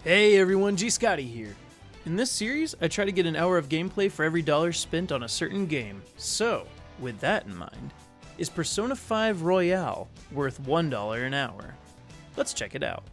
Hey everyone, GScotty here. In this series, I try to get an hour of gameplay for every dollar spent on a certain game. So, with that in mind, is Persona 5 Royale worth $1 an hour? Let's check it out.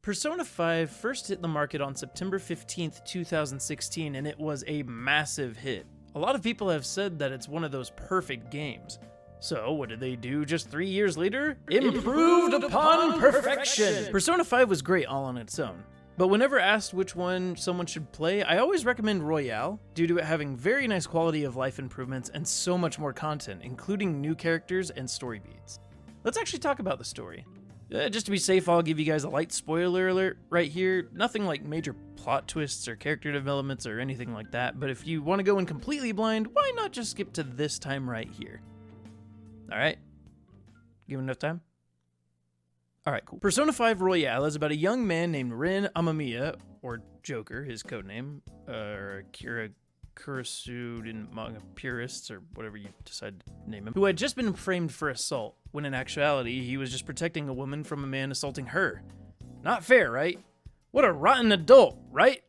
Persona 5 first hit the market on September 15th, 2016, and it was a massive hit. A lot of people have said that it's one of those perfect games. So, what did they do just 3 years later? Improved upon perfection! Persona 5 was great all on its own. But whenever asked which one someone should play, I always recommend Royale, due to it having very nice quality of life improvements and so much more content, including new characters and story beats. Let's actually talk about the story. Just to be safe, I'll give you guys a light spoiler alert right here. Nothing like major plot twists or character developments or anything like that, but if you want to go in completely blind, why not just skip to this time right here? Alright, give enough time? Alright, cool. Persona 5 Royale is about a young man named Rin Amamiya, or Joker, his codename, or Akira Kurosu in manga purists, or whatever you decide to name him, who had just been framed for assault, when in actuality he was just protecting a woman from a man assaulting her. Not fair, right? What a rotten adult, right?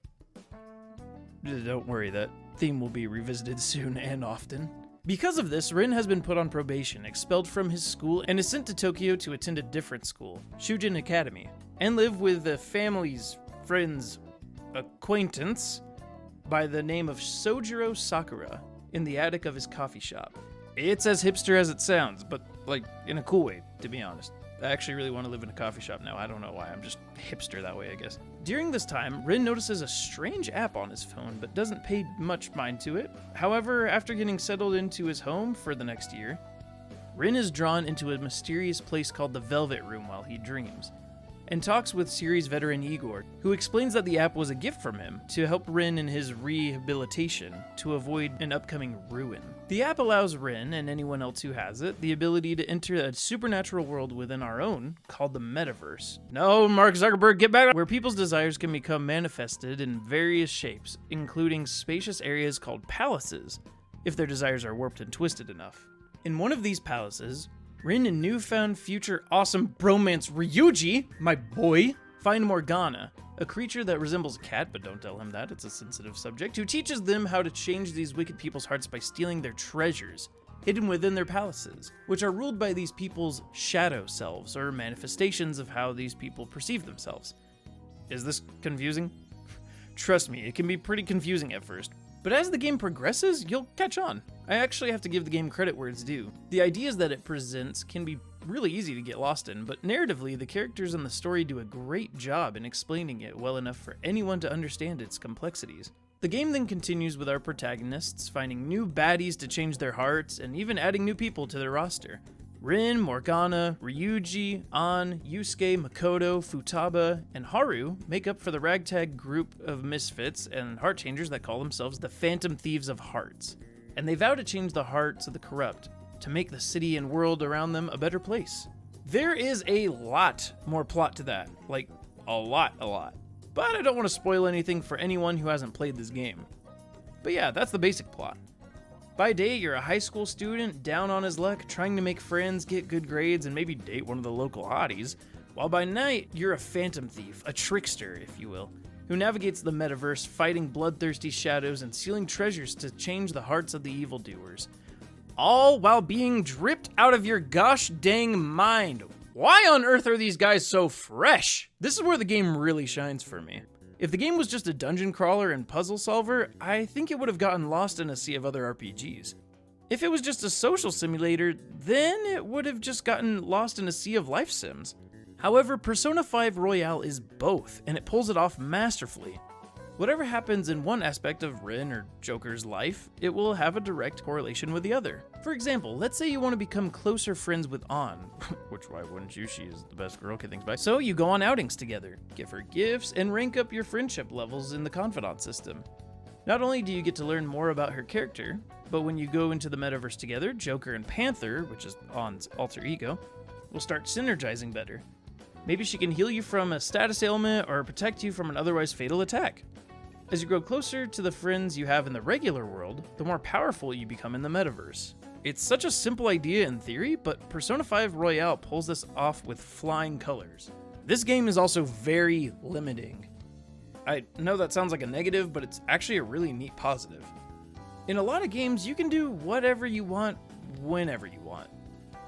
Don't worry, that theme will be revisited soon and often. Because of this, Rin has been put on probation, expelled from his school, and is sent to Tokyo to attend a different school, Shujin Academy, and live with a family's friend's acquaintance by the name of Sojiro Sakura in the attic of his coffee shop. It's as hipster as it sounds, but like in a cool way, to be honest. I actually really want to live in a coffee shop now. I don't know why, I'm just hipster that way, I guess. During this time, Rin notices a strange app on his phone, but doesn't pay much mind to it. However, after getting settled into his home for the next year, Rin is drawn into a mysterious place called the Velvet Room while he dreams, and talks with series veteran Igor, who explains that the app was a gift from him to help Rin in his rehabilitation to avoid an upcoming ruin. The app allows Rin, and anyone else who has it, the ability to enter a supernatural world within our own, called the Metaverse. No, Mark Zuckerberg, get back! Where people's desires can become manifested in various shapes, including spacious areas called palaces, if their desires are warped and twisted enough. In one of these palaces, Rin and newfound future awesome bromance Ryuji, my boy, find Morgana, a creature that resembles a cat, but don't tell him that, it's a sensitive subject, who teaches them how to change these wicked people's hearts by stealing their treasures, hidden within their palaces, which are ruled by these people's shadow selves, or manifestations of how these people perceive themselves. Is this confusing? Trust me, it can be pretty confusing at first. But as the game progresses, you'll catch on. I actually have to give the game credit where it's due. The ideas that it presents can be really easy to get lost in, but narratively, the characters and the story do a great job in explaining it well enough for anyone to understand its complexities. The game then continues with our protagonists finding new baddies to change their hearts, and even adding new people to their roster. Rin, Morgana, Ryuji, An, Yusuke, Makoto, Futaba, and Haru make up for the ragtag group of misfits and heart changers that call themselves the Phantom Thieves of Hearts. And they vow to change the hearts of the corrupt, to make the city and world around them a better place. There is a lot more plot to that, like a lot. But I don't want to spoil anything for anyone who hasn't played this game. But yeah, that's the basic plot. By day, you're a high school student, down on his luck, trying to make friends, get good grades, and maybe date one of the local hotties, while by night, you're a phantom thief, a trickster, if you will, who navigates the metaverse, fighting bloodthirsty shadows and stealing treasures to change the hearts of the evildoers. All while being dripped out of your gosh dang mind. Why on earth are these guys so fresh? This is where the game really shines for me. If the game was just a dungeon crawler and puzzle solver, I think it would have gotten lost in a sea of other RPGs. If it was just a social simulator, then it would have just gotten lost in a sea of life sims. However, Persona 5 Royale is both, and it pulls it off masterfully. Whatever happens in one aspect of Rin or Joker's life, it will have a direct correlation with the other. For example, let's say you want to become closer friends with An, which why wouldn't you, she is the best girl, kid things by. So you go on outings together, give her gifts, and rank up your friendship levels in the confidant system. Not only do you get to learn more about her character, but when you go into the metaverse together, Joker and Panther, which is An's alter ego, will start synergizing better. Maybe she can heal you from a status ailment or protect you from an otherwise fatal attack. As you grow closer to the friends you have in the regular world, the more powerful you become in the metaverse. It's such a simple idea in theory, but Persona 5 Royale pulls this off with flying colors. This game is also very limiting. I know that sounds like a negative, but it's actually a really neat positive. In a lot of games, you can do whatever you want, whenever you want.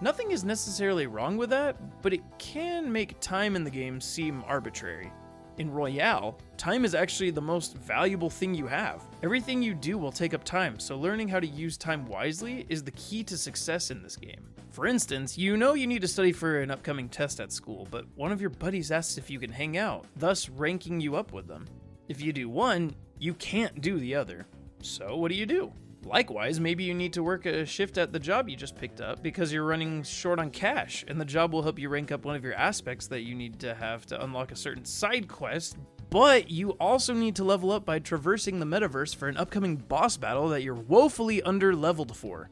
Nothing is necessarily wrong with that, but it can make time in the game seem arbitrary. In Royale, time is actually the most valuable thing you have. Everything you do will take up time, so learning how to use time wisely is the key to success in this game. For instance, you know you need to study for an upcoming test at school, but one of your buddies asks if you can hang out, thus ranking you up with them. If you do one, you can't do the other. So what do? Likewise, maybe you need to work a shift at the job you just picked up because you're running short on cash, and the job will help you rank up one of your aspects that you need to have to unlock a certain side quest, but you also need to level up by traversing the metaverse for an upcoming boss battle that you're woefully under-leveled for.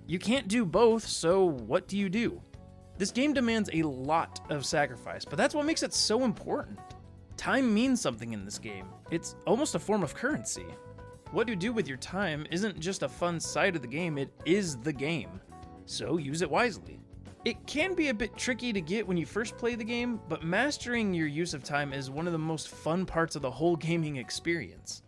You can't do both, so what do? This game demands a lot of sacrifice, but that's what makes it so important. Time means something in this game. It's almost a form of currency. What you do with your time isn't just a fun side of the game, it is the game. So use it wisely. It can be a bit tricky to get when you first play the game, but mastering your use of time is one of the most fun parts of the whole gaming experience.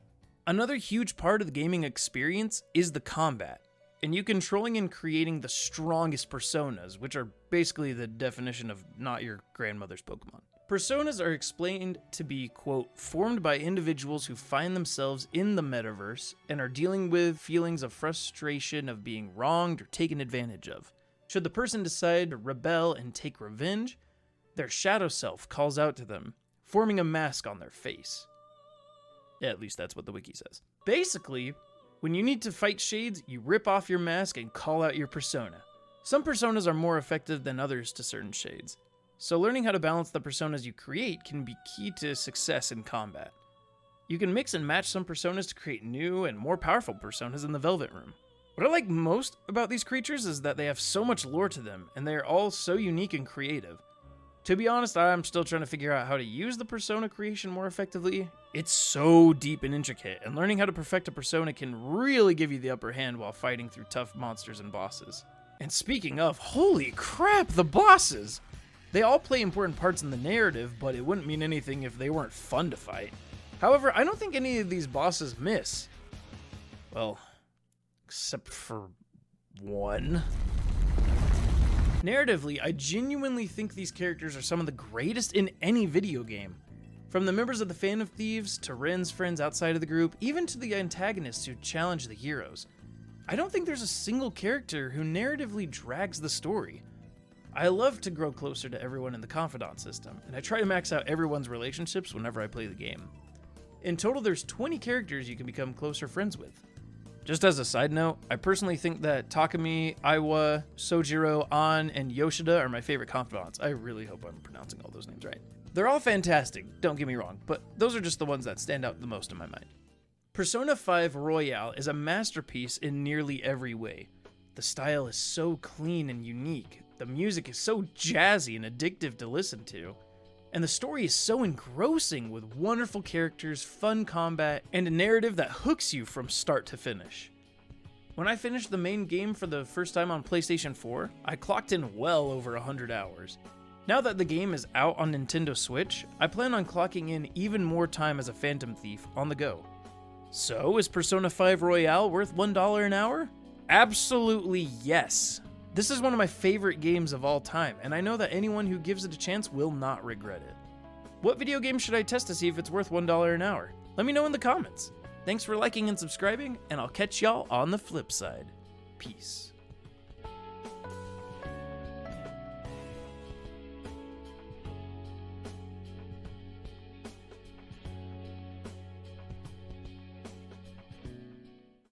Another huge part of the gaming experience is the combat, and you controlling and creating the strongest personas, which are basically the definition of not your grandmother's Pokemon. Personas are explained to be, quote, formed by individuals who find themselves in the metaverse and are dealing with feelings of frustration of being wronged or taken advantage of. Should the person decide to rebel and take revenge, their shadow self calls out to them, forming a mask on their face. Yeah, at least that's what the wiki says. Basically, when you need to fight shades, you rip off your mask and call out your persona. Some personas are more effective than others to certain shades. So learning how to balance the personas you create can be key to success in combat. You can mix and match some personas to create new and more powerful personas in the Velvet Room. What I like most about these creatures is that they have so much lore to them, and they are all so unique and creative. To be honest, I'm still trying to figure out how to use the persona creation more effectively. It's so deep and intricate, and learning how to perfect a persona can really give you the upper hand while fighting through tough monsters and bosses. And speaking of, holy crap, the bosses! They all play important parts in the narrative, but it wouldn't mean anything if they weren't fun to fight. However, I don't think any of these bosses miss. Well, except for one. Narratively, I genuinely think these characters are some of the greatest in any video game. From the members of the Fan of Thieves, to Ren's friends outside of the group, even to the antagonists who challenge the heroes. I don't think there's a single character who narratively drags the story. I love to grow closer to everyone in the Confidant system, and I try to max out everyone's relationships whenever I play the game. In total, there's 20 characters you can become closer friends with. Just as a side note, I personally think that Takumi, Aiwa, Sojiro, An, and Yoshida are my favorite Confidants. I really hope I'm pronouncing all those names right. They're all fantastic, don't get me wrong, but those are just the ones that stand out the most in my mind. Persona 5 Royale is a masterpiece in nearly every way. The style is so clean and unique. The music is so jazzy and addictive to listen to, and the story is so engrossing with wonderful characters, fun combat, and a narrative that hooks you from start to finish. When I finished the main game for the first time on PlayStation 4, I clocked in well over 100 hours. Now that the game is out on Nintendo Switch, I plan on clocking in even more time as a Phantom Thief on the go. So, is Persona 5 Royale worth $1 an hour? Absolutely yes. This is one of my favorite games of all time, and I know that anyone who gives it a chance will not regret it. What video game should I test to see if it's worth $1 an hour? Let me know in the comments. Thanks for liking and subscribing, and I'll catch y'all on the flip side. Peace.